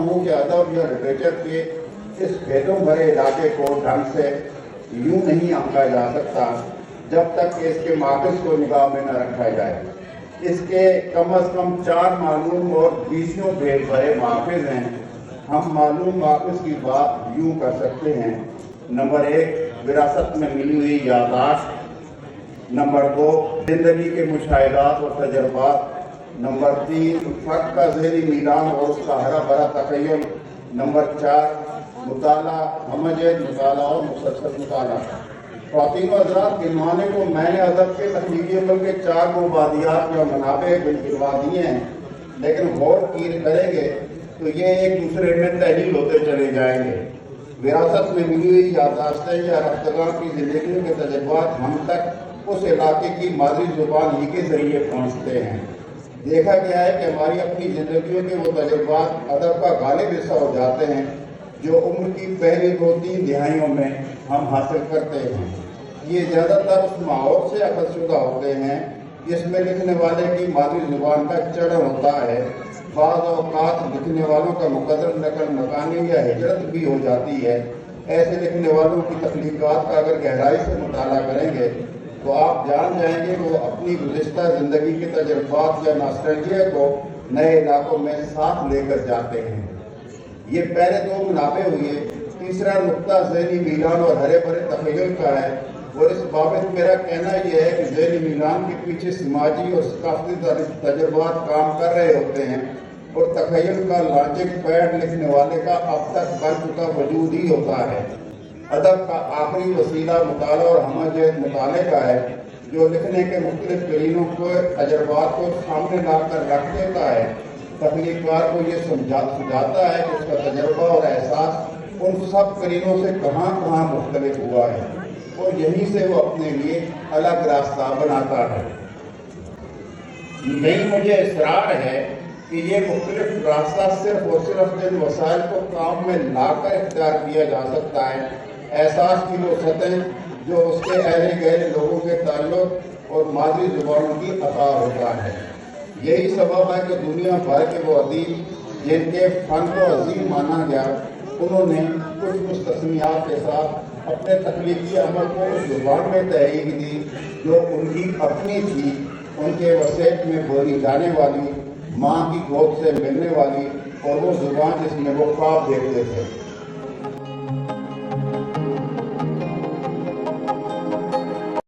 ہوں کہ ادب یا لٹریچر کے اس بھیدوں بھرے علاقے کو ڈھنگ سے یوں نہیں آنکا جا سکتا جب تک کہ اس کے ماخذ کو نگاہ میں نہ رکھا جائے۔ اس کے کم از کم 4 معلوم اور 20 بھید بھرے ماخذ ہیں۔ ہم معلوم ماخذ کی بات یوں کر سکتے ہیں: نمبر 1، وراثت میں ملی ہوئی یادداشت۔ نمبر 2، زندگی کے مشاہدات اور تجربات۔ نمبر 3، فرد کا ذہنی میدان اور اس کا ہرا بھرا تخیل۔ نمبر 4، مطالعہ، ہمجد مطالعہ اور مسلسل مطالعہ۔ خواتین و حضرات، گنوانے کو میں نے ادب کے تخلیقی عمل کے 4 مبادیات یا منابع گنوا دیے ہیں، لیکن غور کریں گے تو یہ ایک دوسرے میں تحلیل ہوتے چلے جائیں گے۔ وراثت میں ملی ہوئی یادداشتیں یا رفتگان کی زندگیوں کے تجربات ہم تک اس علاقے کی مادری زبان ہی کے ذریعے پہنچتے ہیں۔ دیکھا گیا ہے کہ ہماری اپنی زندگیوں کے وہ تجربات ادب کا غالب حصہ ہو جاتے ہیں جو عمر کی پہلی 2-3 دہائیوں میں ہم حاصل کرتے ہیں۔ یہ زیادہ تر اس ماحول سے اخذ شدہ ہوتے ہیں جس میں لکھنے والے کی مادری زبان کا چڑھن ہوتا ہے۔ بعض اوقات لکھنے والوں کا مقدر نقل مکانی یا ہجرت بھی ہو جاتی ہے۔ ایسے لکھنے والوں کی تخلیقات کا اگر گہرائی سے مطالعہ کریں گے تو آپ جان جائیں گے کہ وہ اپنی گزشتہ زندگی کے تجربات یا ناسٹالجیا کو نئے علاقوں میں ساتھ لے کر جاتے ہیں۔ یہ پہلے 2 منابع ہوئے۔ تیسرا نقطہ ذہنی میلان اور ہرے بھرے تخیل کا ہے، اور اس بابت میرا کہنا یہ ہے کہ ذہنی میلان کے پیچھے سماجی اور ثقافتی تجربات کام کر رہے ہوتے ہیں، اور تخیل کا لانچنگ پیڈ لکھنے والے کا اب تک بن چکا وجود ہی ہوتا ہے۔ ادب کا آخری وسیلہ مطالعہ اور ہمجد مطالعے کا ہے، جو لکھنے کے مختلف قرینوں کو تجربات کو سامنے لا کر رکھ دیتا ہے۔ تخلیقار کو یہ سمجھاتا ہے کہ اس کا تجربہ اور احساس ان سب قرینوں سے کہاں کہاں مختلف ہوا ہے، اور یہیں سے وہ اپنے لیے الگ راستہ بناتا ہے۔ یہی مجھے اصرار ہے کہ یہ مختلف راستہ صرف اور صرف جن وسائل کو کام میں لا کر اختیار کیا جا سکتا ہے، احساس کی وہ سطح جو اس کے اہل گہرے لوگوں کے تعلق اور مادری زبانوں کی عطا ہوتا ہے۔ یہی سبب ہے کہ دنیا بھر کے وہ ادیب جن کے فن کو عظیم مانا گیا، انہوں نے کچھ مستثنیات کے ساتھ اپنے تخلیقی عمل کو اس زبان میں تحریک دی جو ان کی اپنی تھی، ان کے وسیط میں بولی جانے والی، ماں کی گود سے ملنے والی، اور وہ زبان جس میں وہ خواب دیکھتے تھے۔